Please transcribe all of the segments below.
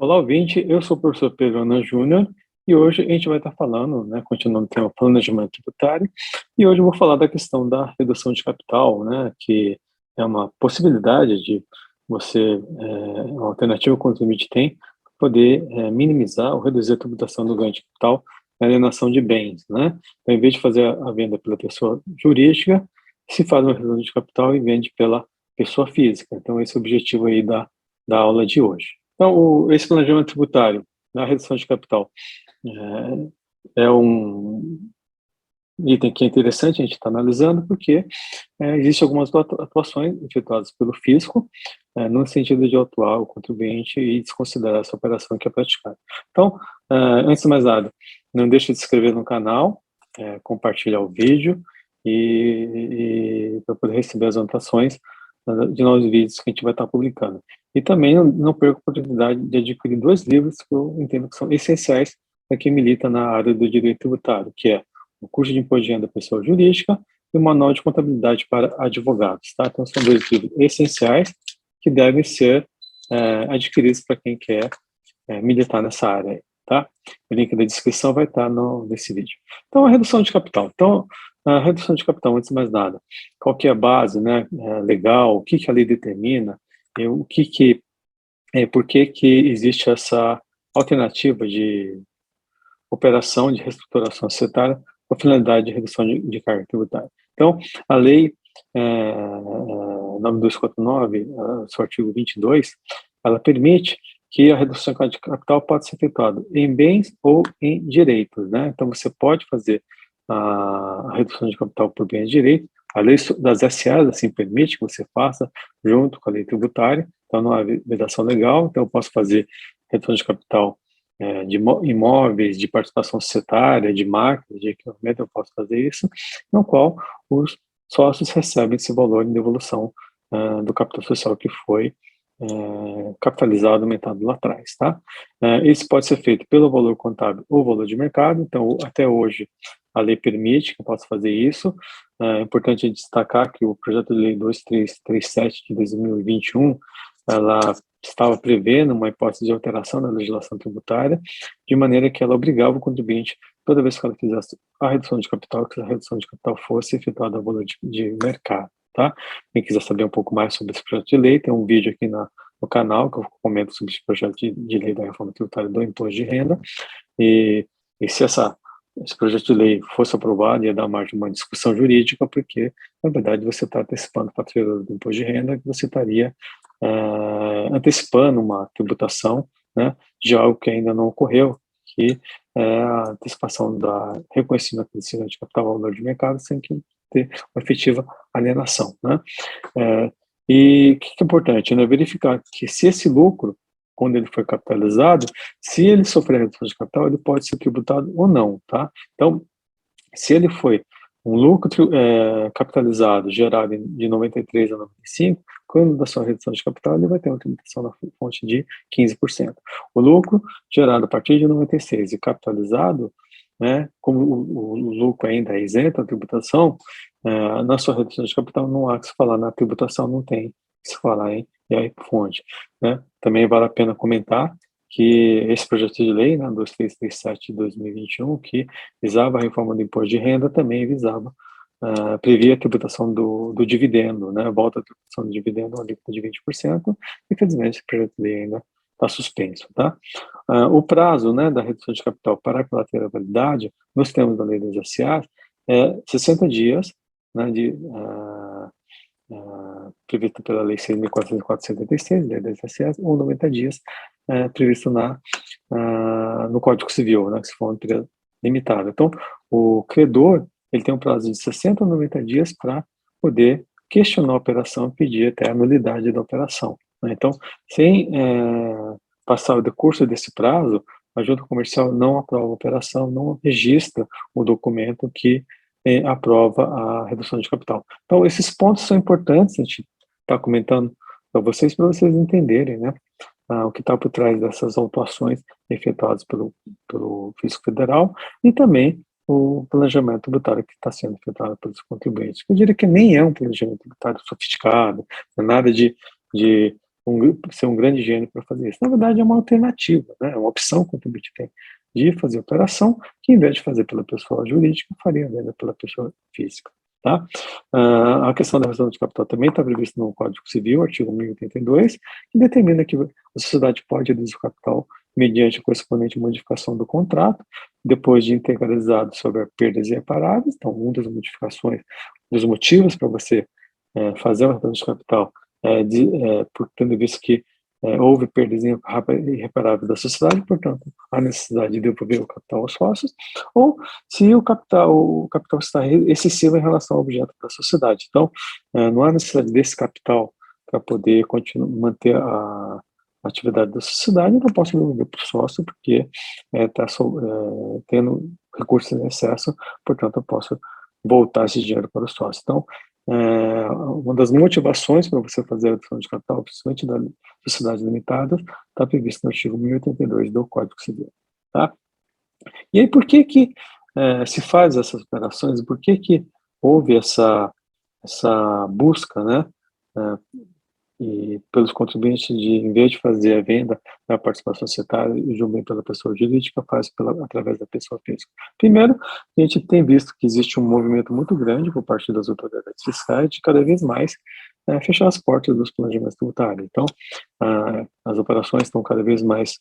Olá, ouvinte. Eu sou o professor Pedro Ana Júnior e hoje a gente vai estar falando, né, continuando o tema planejamento tributário, e hoje eu vou falar da questão da redução de capital, né, que é uma possibilidade de você, uma alternativa que o contribuinte tem para poder minimizar ou reduzir a tributação do ganho de capital na alienação de bens, né? Então, em vez de fazer a venda pela pessoa jurídica, se faz uma redução de capital e vende pela pessoa física. Então, esse é o objetivo aí da aula de hoje. Então, esse planejamento tributário na redução de capital é um item que é interessante a gente estar analisando, porque existem algumas atuações efetuadas pelo fisco no sentido de autuar o contribuinte e desconsiderar essa operação que é praticada. Então, antes de mais nada, não deixe de se inscrever no canal, compartilhar o vídeo e para poder receber as anotações de novos vídeos que a gente vai estar publicando. E também não perca a oportunidade de adquirir 2 livros que eu entendo que são essenciais para quem milita na área do direito tributário, que é o curso de imposto de renda da pessoa jurídica e o manual de contabilidade para advogados, tá? Então, são 2 livros essenciais que devem ser adquiridos para quem quer militar nessa área, tá? O link da descrição vai estar nesse vídeo. Então, a redução de capital. Então, a redução de capital, antes de mais nada, qual que é a base, né, legal, o que que a lei determina, por que que existe essa alternativa de operação de reestruturação societária com a finalidade de redução de carga tributária. Então, a lei 9249, seu artigo 22, ela permite que a redução de capital pode ser efetuada em bens ou em direitos, né? Então, você pode fazer a redução de capital por bens e direitos. A lei das SAs, assim, permite que você faça junto com a lei tributária, então não há vedação legal, então eu posso fazer redução de capital de imóveis, de participação societária, de máquinas, de equipamento, eu posso fazer isso, no qual os sócios recebem esse valor em devolução do capital social que foi capitalizado, aumentado lá atrás, tá? Isso pode ser feito pelo valor contábil ou valor de mercado, então até hoje a lei permite que eu possa fazer isso. É importante destacar que o projeto de lei 2337 de 2021, ela estava prevendo uma hipótese de alteração na legislação tributária, de maneira que ela obrigava o contribuinte, toda vez que ela fizesse a redução de capital, que a redução de capital fosse efetuada a valor de mercado, tá? Quem quiser saber um pouco mais sobre esse projeto de lei, tem um vídeo aqui no canal que eu comento sobre esse projeto de lei da reforma tributária do imposto de renda, e se esse projeto de lei fosse aprovado, ia dar margem a uma discussão jurídica, porque, na verdade, você está antecipando para a tributação do imposto de renda, que você estaria antecipando uma tributação, né, de algo que ainda não ocorreu, que é a antecipação da reconhecimento desse ganho de capital ao valor de mercado, sem que ter uma efetiva alienação, né? E o que é importante, né? Verificar que se esse lucro, quando ele foi capitalizado, se ele sofrer redução de capital, ele pode ser tributado ou não, tá? Então, se ele foi um lucro capitalizado, gerado de 93 a 95, quando da sua redução de capital, ele vai ter uma tributação na fonte de 15%. O lucro gerado a partir de 96 e capitalizado, né, como o lucro ainda é isento da tributação, na sua redução de capital não há que se falar na tributação, não tem que se falar em fonte, né? Também vale a pena comentar que esse projeto de lei, né, 2337 de 2021, que visava a reforma do imposto de renda, também visava, previa a tributação do dividendo, né, volta à tributação do dividendo, uma alíquota de 20%, infelizmente esse projeto de lei ainda está suspenso, tá? O prazo, né, da redução de capital para que ela tenha validade, nos termos da lei das SAs, é 60 dias, né, previsto pela Lei 6.404/76, Lei das SAs, ou 90 dias, previsto no Código Civil, né, que se for um período limitado. Então, o credor, ele tem um prazo de 60 a 90 dias para poder questionar a operação e pedir até a nulidade da operação, né? Então, sem passar o decurso desse prazo, a junta comercial não aprova a operação, não registra o documento que aprova a redução de capital. Então, esses pontos são importantes, a gente está comentando para vocês entenderem, né, o que está por trás dessas autuações efetuadas pelo Fisco Federal e também o planejamento tributário que está sendo efetuado pelos contribuintes. Eu diria que nem é um planejamento tributário sofisticado, não é nada de ser um grande gênio para fazer isso. Na verdade, é uma alternativa, né? É uma opção que o contribuinte tem de fazer operação, que em vez de fazer pela pessoa jurídica, faria a venda pela pessoa física. Tá? A questão da redução de capital também está prevista no Código Civil, artigo 1082, que determina que a sociedade pode reduzir o capital mediante a correspondente modificação do contrato, depois de integralizado sobre perdas irreparáveis. Então, uma das modificações, dos motivos para você fazer uma redução de capital, por tendo visto que houve perdas irreparáveis da sociedade, portanto, há necessidade de devolver o capital aos sócios, ou se o capital está excessivo em relação ao objeto da sociedade. Então, não há necessidade desse capital para poder manter a atividade da sociedade. Eu não posso devolver para o sócio porque está tendo recursos em excesso, portanto, eu posso voltar esse dinheiro para o sócio. Então, uma das motivações para você fazer a redução de capital, principalmente da sociedade limitada, está previsto no artigo 1082 do Código Civil. Tá? E aí, por que se faz essas operações? Por que houve essa busca, né, e pelos contribuintes em vez de fazer a venda da participação societária de um bem pela pessoa jurídica, faz através da pessoa física? Primeiro, a gente tem visto que existe um movimento muito grande por parte das autoridades fiscais de cada vez mais fechar as portas dos planejamentos tributários. Então, as operações estão cada vez mais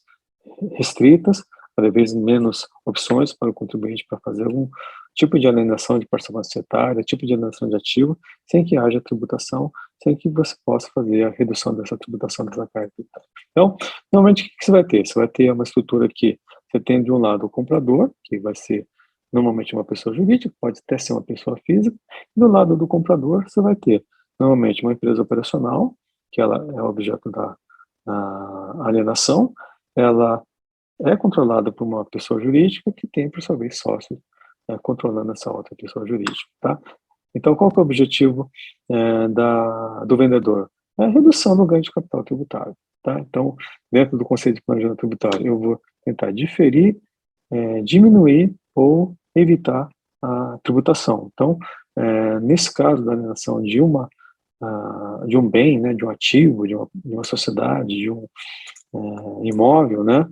restritas, cada vez menos opções para o contribuinte para fazer algum tipo de alienação de participação societária, tipo de alienação de ativo, sem que haja tributação, sem que você possa fazer a redução dessa tributação dessa carga tributária. Então, normalmente, o que você vai ter? Você vai ter uma estrutura que você tem de um lado o comprador, que vai ser normalmente uma pessoa jurídica, pode até ser uma pessoa física, e do lado do comprador você vai ter normalmente uma empresa operacional, que ela é objeto da alienação, ela é controlada por uma pessoa jurídica que tem, por sua vez, sócios controlando essa outra pessoa jurídica, tá? Então, qual que é o objetivo do vendedor? É a redução do ganho de capital tributário, tá? Então, dentro do conceito de planejamento tributário, eu vou tentar diferir, diminuir ou evitar a tributação. Então, nesse caso da alienação de um bem, né, de um ativo, de uma sociedade, de um imóvel, né,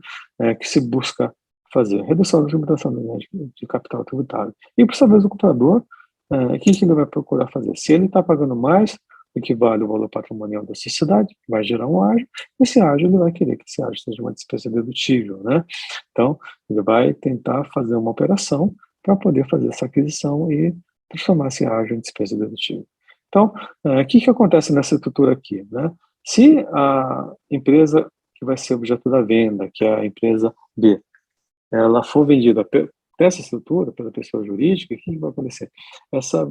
que se busca fazer redução da tributação de capital tributário. E, por sua vez, o comprador, o que ele vai procurar fazer? Se ele está pagando mais do que vale o valor patrimonial da sociedade, vai gerar um ágio, e esse ágio ele vai querer que esse ágio seja uma despesa dedutível, né? Então, ele vai tentar fazer uma operação para poder fazer essa aquisição e transformar esse ágio em despesa dedutível. Então, o que acontece nessa estrutura aqui, né? Se a empresa que vai ser objeto da venda, que é a empresa B, ela for vendida dessa estrutura, pela pessoa jurídica, o que vai acontecer? Essa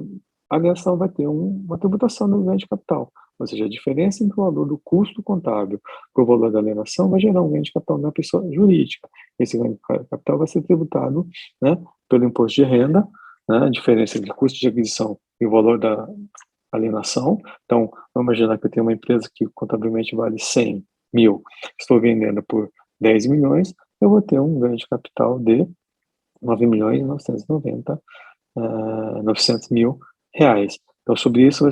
alienação vai ter uma tributação no ganho de capital, ou seja, a diferença entre o valor do custo contábil para o valor da alienação vai gerar um ganho de capital na pessoa jurídica. Esse ganho de capital vai ser tributado, né, pelo imposto de renda, né, a diferença entre custo de aquisição e o valor da alienação. Então, vamos imaginar que eu tenho uma empresa que contabilmente vale 100 mil, estou vendendo por 10 milhões, eu vou ter um ganho de capital de 9 milhões 900 mil reais. Então, sobre isso,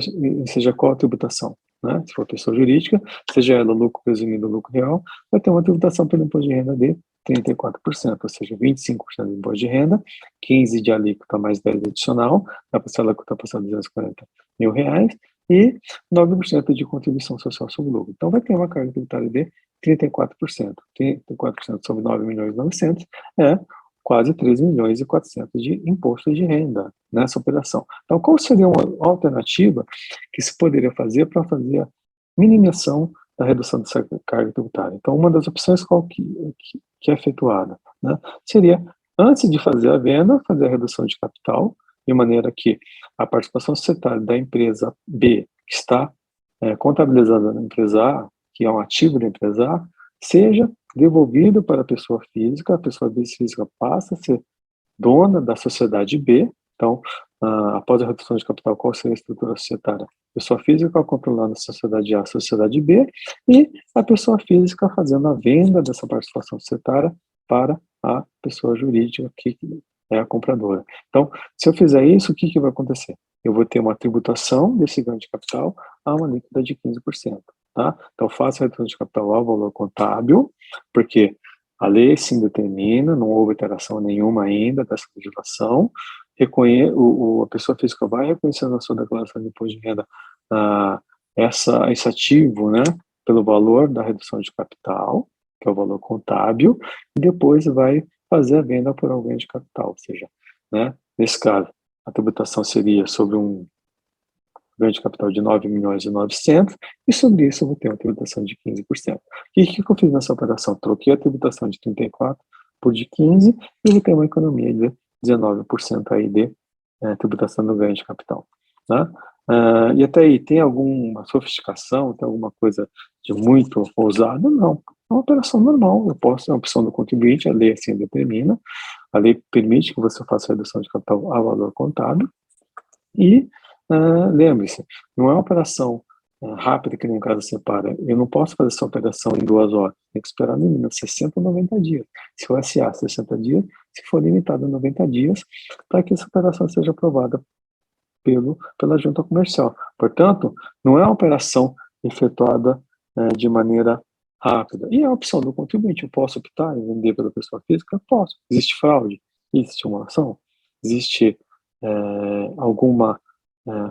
seja qual a tributação, né? Se for pessoa jurídica, seja ela lucro presumido ou lucro real, vai ter uma tributação pelo imposto de renda de 34%, ou seja, 25% de imposto de renda, 15% de alíquota mais 10% adicional, da parcela que está passando de 240 mil reais, e 9% de contribuição social sobre o lucro. Então, vai ter uma carga tributária de 34%. 34% sobre 9.900.000 é quase 3 milhões e 400 de imposto de renda nessa operação. Então, qual seria uma alternativa que se poderia fazer para fazer a minimização da redução dessa carga tributária? Então, uma das opções que é efetuada, né, seria, antes de fazer a venda, fazer a redução de capital, de maneira que a participação societária da empresa B, que está contabilizada na empresa A, que é um ativo da empresa A, seja devolvido para a pessoa física física passa a ser dona da sociedade B. Então, após a redução de capital, qual seria a estrutura societária? Pessoa física controlando a sociedade A, a sociedade B, e a pessoa física fazendo a venda dessa participação societária para a pessoa jurídica, que é a compradora. Então, se eu fizer isso, o que vai acontecer? Eu vou ter uma tributação desse ganho de capital a uma alíquota de 15%. tá? Então, faça a redução de capital ao valor contábil, porque a lei sim determina, não houve alteração nenhuma ainda dessa legislação, a pessoa física vai reconhecer na sua declaração de imposto de renda esse ativo, né, pelo valor da redução de capital, que é o valor contábil, e depois vai fazer a venda por alguém de capital, ou seja, né, nesse caso, a tributação seria sobre um ganho de capital de 9.900.000, e sobre isso eu vou ter uma tributação de 15%. E o que eu fiz nessa operação? Troquei a tributação de 34 por de 15, e vou ter uma economia de 19% aí de tributação do ganho de capital. Né? E até aí, tem alguma sofisticação, tem alguma coisa de muito ousada? Não. É uma operação normal, é uma opção do contribuinte, a lei assim determina, a lei permite que você faça a redução de capital a valor contábil, e lembre-se, não é uma operação rápida que nem um caso separa. Eu não posso fazer essa operação em 2 horas, tem que esperar no mínimo 60 ou 90 dias. Se for SA, 60 dias, se for limitado a 90 dias, para que essa operação seja aprovada pela junta comercial. Portanto, não é uma operação efetuada de maneira rápida. E é a opção do contribuinte. Eu posso optar em vender pela pessoa física? Posso. Existe fraude? Existe estimulação? Existe alguma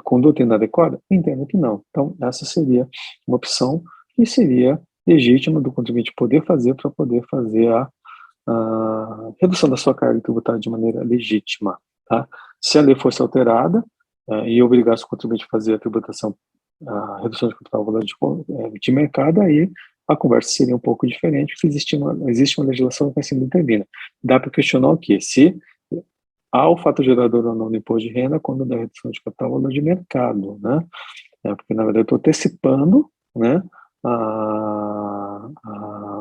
conduta inadequada? Entendo que não. Então, essa seria uma opção que seria legítima do contribuinte poder fazer para poder fazer a redução da sua carga tributária de maneira legítima. Tá? Se a lei fosse alterada e obrigasse o contribuinte a fazer a tributação, a redução de capital valor de mercado, aí a conversa seria um pouco diferente, porque existe uma legislação que assim determina. Dá para questionar o quê? Se há o fato gerador ou não do imposto de renda quando dá redução de capital valor de mercado, né? Porque, na verdade, eu estou antecipando, né,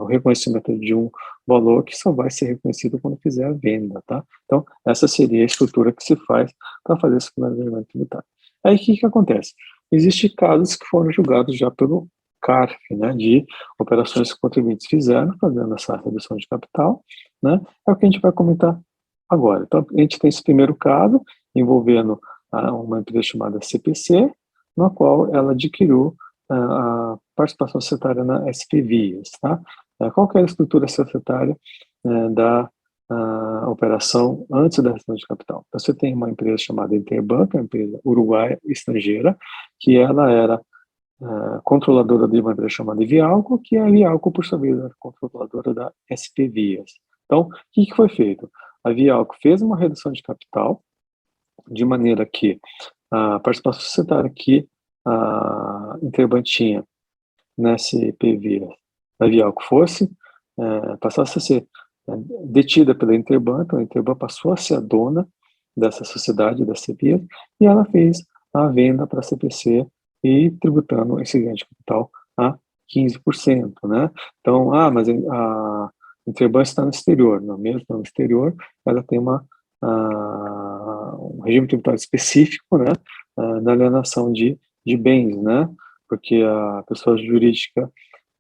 o reconhecimento de um valor que só vai ser reconhecido quando fizer a venda, tá? Então, essa seria a estrutura que se faz para fazer esse planejamento tributário. Aí, o que acontece? Existem casos que foram julgados já pelo CARF, né, de operações que contribuintes fizeram, fazendo essa redução de capital, né? É o que a gente vai comentar agora. Então, a gente tem esse primeiro caso, envolvendo uma empresa chamada CPC, na qual ela adquiriu a participação societária na SPVias, tá? Qual que é a estrutura societária da operação antes da redução de capital? Então, você tem uma empresa chamada Interbank, uma empresa uruguaia estrangeira, que ela era controladora de uma empresa chamada Vialco, que a Vialco, por sua vez, era controladora da SPVias. Então, o que foi feito? A Vialco fez uma redução de capital, de maneira que a participação societária que a Interbank tinha na SPV da Vialco passasse a ser detida pela Interbank, então a Interbank passou a ser a dona dessa sociedade, da CPVia, e ela fez a venda para a CPC e tributando esse ganho de capital a 15%, né? Então, mas a Interbank está no exterior, não mesmo no exterior, ela tem um regime tributário específico, né, na alienação de bens, né, porque a pessoa jurídica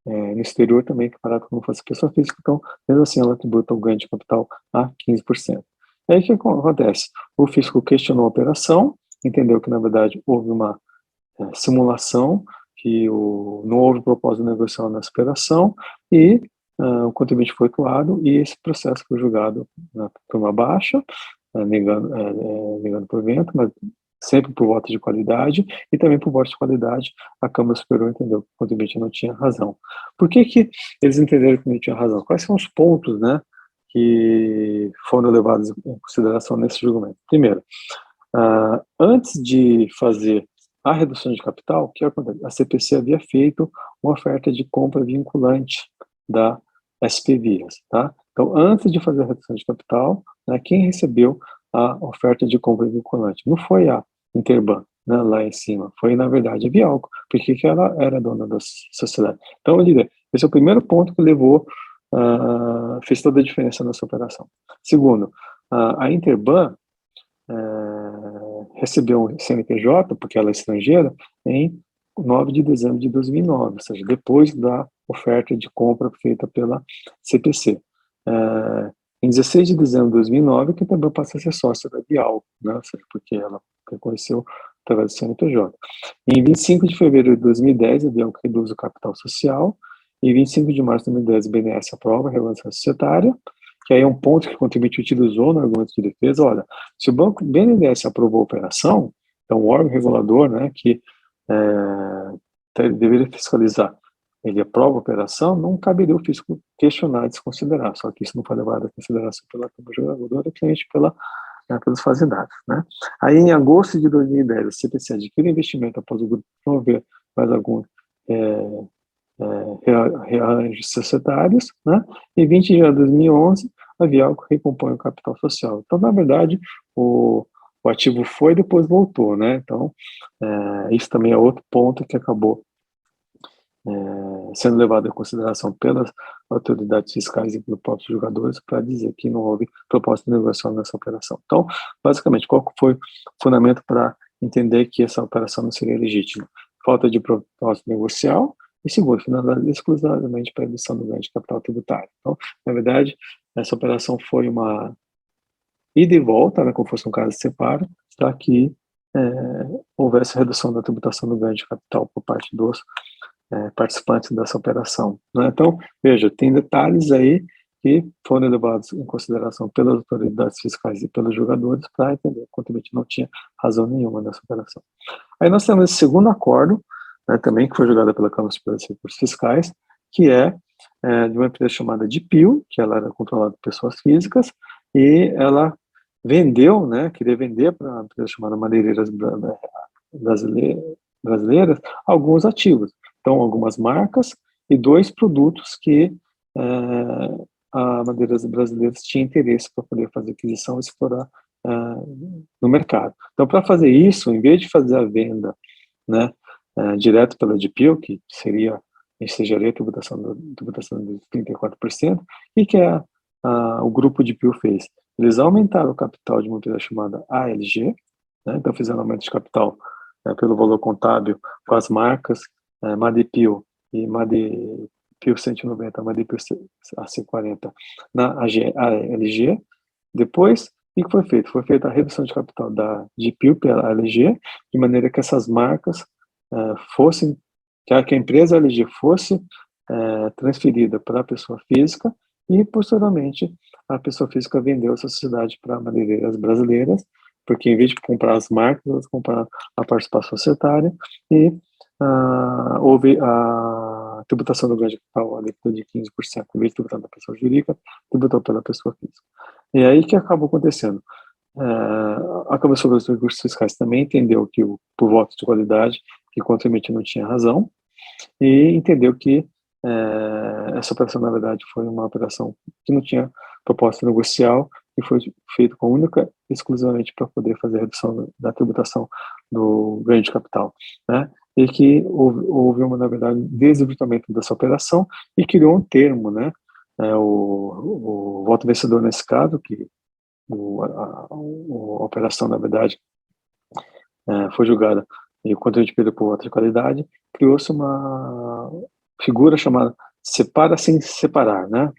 no exterior também é comparada como fosse pessoa física, então, mesmo assim, ela tributa o ganho de capital a 15%. Aí o que acontece? O fisco questionou a operação, entendeu que, na verdade, houve uma simulação, que não houve propósito de negociação nessa operação, e o contribuinte foi atuado, e esse processo foi julgado por uma baixa, negando provento, mas sempre por voto de qualidade, e também por voto de qualidade, a Câmara Superior entendeu que o contribuinte não tinha razão. Por que eles entenderam que não tinha razão? Quais são os pontos, né, que foram levados em consideração nesse julgamento? Primeiro, antes de fazer a redução de capital, o que acontece? A CPC havia feito uma oferta de compra vinculante da SPVias, tá? Então, antes de fazer a redução de capital, né, quem recebeu a oferta de compra vinculante? Não foi a Interbank, né, lá em cima, foi, na verdade, a Vialco, porque que ela era dona da sociedade. Então, esse é o primeiro ponto que levou, fez toda a diferença nessa operação. Segundo, a Interbank recebeu um CNPJ, porque ela é estrangeira, em 9 de dezembro de 2009, ou seja, depois da oferta de compra feita pela CPC. Em 16 de dezembro de 2009, que também passa a ser sócia da Vialco, né, ou seja, porque ela reconheceu através do CNPJ. Em 25 de fevereiro de 2010, a Bianco reduz o capital social, e 25 de março de 2010, o BNDES aprova a regularização societária, que aí é um ponto que o contribuinte utilizou no argumento de defesa. Olha, se o banco BNDES aprovou a operação, então o órgão regulador, né, que deveria fiscalizar, ele aprova a operação, não caberia o fisco questionar e desconsiderar, só que isso não foi levado em consideração pela Câmara Reguladora, cliente pelos fazendários, né? Aí, em agosto de 2010, a CPC adquire investimento após o grupo promover mais algum rearranjos societários, né? E 20 de janeiro de 2011, a Vialco recompõe o capital social. Então, na verdade, o ativo foi e depois voltou, né? Então, isso também é outro ponto que acabou sendo levado em consideração pelas autoridades fiscais e pelos próprios jogadores para dizer que não houve proposta de negociação nessa operação. Então, basicamente, qual foi o fundamento para entender que essa operação não seria legítima? Falta de propósito negocial e, segundo, finalidade exclusivamente para a redução do ganho de capital tributário. Então, na verdade, essa operação foi uma ida e volta, né, como fosse um caso de separo, para que houvesse redução da tributação do ganho de capital por parte dos participantes dessa operação, né? Então, veja, tem detalhes aí que foram levados em consideração pelas autoridades fiscais e pelos jogadores para entender que o contribuinte não tinha razão nenhuma nessa operação. Aí nós temos esse segundo acordo, né, também, que foi julgado pela Câmara Superior de Recursos Fiscais, que de uma empresa chamada Dipio, que ela era controlada por pessoas físicas, e ela vendeu, né, queria vender para uma empresa chamada Madeireiras Brasileiras alguns ativos. Então, algumas marcas e 2 produtos que a Madeireiras Brasileiras tinha interesse para poder fazer aquisição e explorar no mercado. Então, para fazer isso, em vez de fazer a venda, né, direto pela DPIL, que seria, ensejaria a tributação de 34%, o que o grupo DPIL fez? Eles aumentaram o capital de uma empresa chamada ALG, né, então fizeram aumento de capital pelo valor contábil com as marcas Madepil e Madepil 190, Madepil AC40 na ALG. Depois, o que foi feito? Foi feita a redução de capital da Dipil pela ALG, de maneira que essas marcas fossem, que a empresa ALG fosse transferida para a pessoa física e, posteriormente, a pessoa física vendeu essa sociedade para Madeireiras Brasileiras, porque em vez de comprar as marcas, elas compraram a participação societária e houve a tributação do ganho de capital alíquota de 15%, em vez de tributar da pessoa jurídica, tributou pela pessoa física. E aí o que acabou acontecendo? A Câmara Superior dos Recursos Fiscais também entendeu que, por voto de qualidade, que o contribuinte não tinha razão, e entendeu que essa operação, na verdade, foi uma operação que não tinha proposta negocial e foi feita com única exclusivamente para poder fazer a redução da tributação do ganho de capital, né? E que houve uma, na verdade, desvirtuamento dessa operação e criou um termo, né? O voto vencedor nesse caso, que a operação, na verdade, foi julgada e o contribuinte perdeu por voto de qualidade, criou-se uma figura chamada separa sem separar, né?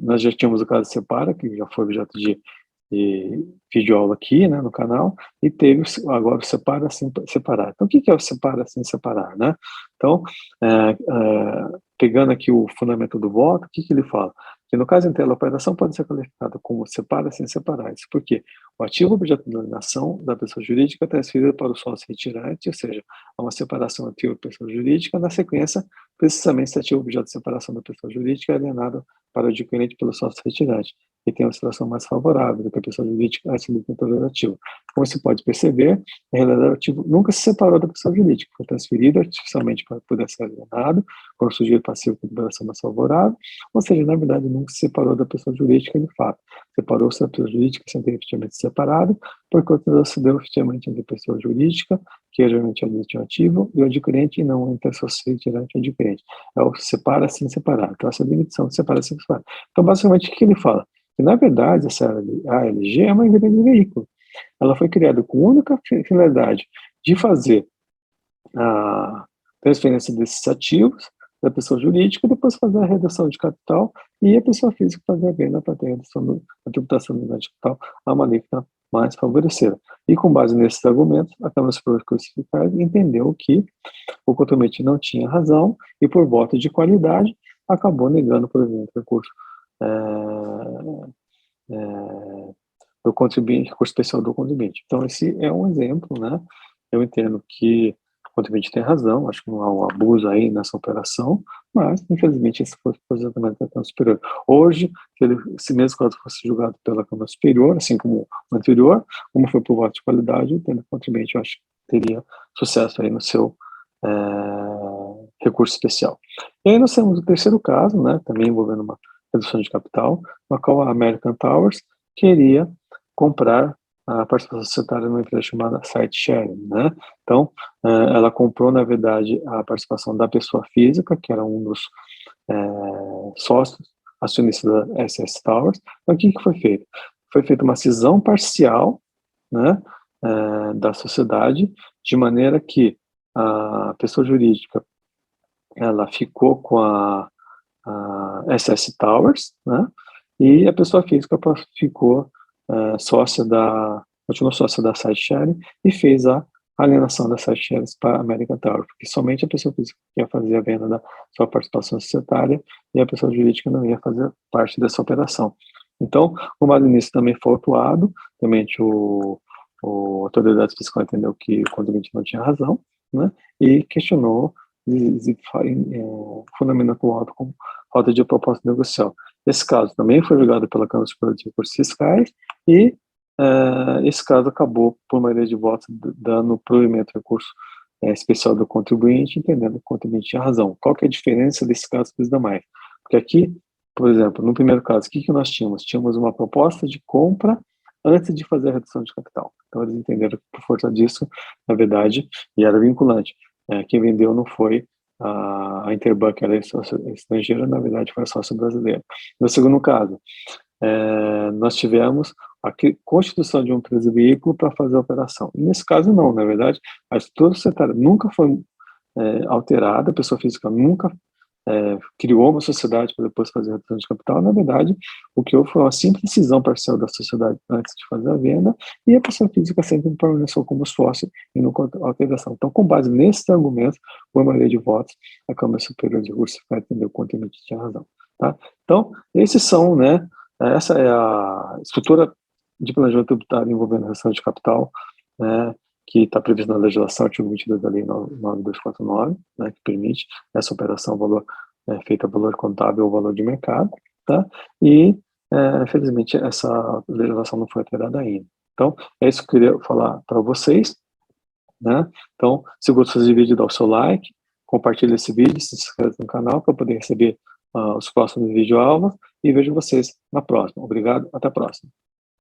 Nós já tínhamos o caso de separa, que já foi objeto de videoaula aqui, né, no canal, e teve agora o separa sem separar. Então, o que é o separa sem separar, né? Então, pegando aqui o fundamento do voto, o que ele fala? Que no caso inteiro, a operação pode ser qualificada como separa sem separar. Isso porque o ativo objeto de alienação da pessoa jurídica é transferido para o sócio retirante, ou seja, há uma separação ativo da pessoa jurídica, na sequência, precisamente esse ativo objeto de separação da pessoa jurídica é alienado para o adquirente pelo sócio retirante, que tem uma situação mais favorável do que a pessoa jurídica a esse detentor ativo. Como você pode perceber, na realidade, o ativo nunca se separou da pessoa jurídica, foi transferido artificialmente para poder ser alienado, com o sujeito passivo com liberação mais favorável, ou seja, na verdade, nunca se separou da pessoa jurídica de fato. Separou-se da pessoa jurídica sem ter efetivamente separado, porque o utilizador se deu efetivamente entre a pessoa jurídica, que é geralmente o ativo, e o adquirente, e não entre a sócio retirante e o adquirente. É o separa sem separar. Então, essa limitação de separa sem separar. Então, basicamente, o que ele fala? Que, na verdade, essa ALG é uma empresa de veículo. Ela foi criada com a única finalidade de fazer a transferência desses ativos da pessoa jurídica, depois fazer a redução de capital e a pessoa física fazer a venda para ter a tributação do ganho de capital a uma alíquota mais favoreceram. E com base nesses argumentos, a Câmara Superior de Recursos Fiscais entendeu que o contribuinte não tinha razão e, por voto de qualidade, acabou negando, por exemplo, o recurso do contribuinte, recurso especial do contribuinte. Então, esse é um exemplo, né? Eu entendo que o contribuinte tem razão, acho que não há um abuso aí nessa operação, mas, infelizmente, esse foi o posicionamento da Câmara Superior. Hoje, se mesmo caso fosse julgado pela Câmara Superior, assim como o anterior, como foi por voto de qualidade, eu entendo que o contribuinte, eu acho que teria sucesso aí no seu recurso especial. E aí nós temos o terceiro caso, né, também envolvendo uma redução de capital, na qual a American Towers queria comprar a participação societária numa empresa chamada Site Sharing, né? Então, ela comprou, na verdade, a participação da pessoa física, que era um dos sócios acionistas da SS Towers. Então, o que foi feito? Foi feita uma cisão parcial, né, da sociedade, de maneira que a pessoa jurídica ela ficou com a SS Towers, né, e a pessoa física ficou continuou sócia da Site Sharing e fez a alienação da Site Sharing para a American Tower, porque somente a pessoa física ia fazer a venda da sua participação societária e a pessoa jurídica não ia fazer parte dessa operação. Então, o base nisso também foi autuado, também a autoridade fiscal entendeu que o contribuinte não tinha razão, né, e questionou, fundamentou o auto como falta de proposta negocial. Esse caso também foi julgado pela Câmara Superior de Recursos Fiscais e esse caso acabou, por maioria de votos, dando provimento ao recurso especial do contribuinte, entendendo que o contribuinte tinha razão. Qual que é a diferença desse caso dos demais? Porque aqui, por exemplo, no primeiro caso, o que nós tínhamos? Tínhamos uma proposta de compra antes de fazer a redução de capital. Então, eles entenderam que, por força disso, na verdade, e era vinculante, quem vendeu não foi a Interbank, era estrangeira, na verdade, foi a sócia brasileira. No segundo caso, nós tivemos a constituição de um empresa veículo para fazer a operação. E nesse caso, não, na verdade, a estrutura societária nunca foi alterada, a pessoa física nunca criou uma sociedade para depois fazer a redução de capital. Na verdade, o que houve foi uma simples cisão parcial da sociedade antes de fazer a venda, e a pessoa física sempre permaneceu como sócio e não com alteração. Então, com base nesses argumentos, por maioria de votos, a Câmara Superior de Recursos vai entender o contribuinte tinha razão. Tá? Então, esses são, né, essa é a estrutura de planejamento tributário envolvendo redução de capital, né, que está previsto na legislação, artigo 22 da Lei 9249, né, que permite essa operação feita a valor contábil ou valor de mercado, tá? E, infelizmente, essa legislação não foi alterada ainda. Então, é isso que eu queria falar para vocês, né? Então, se gostou desse vídeo, dá o seu like, compartilha esse vídeo, se inscreve no canal para poder receber os próximos videoaulas e vejo vocês na próxima. Obrigado, até a próxima.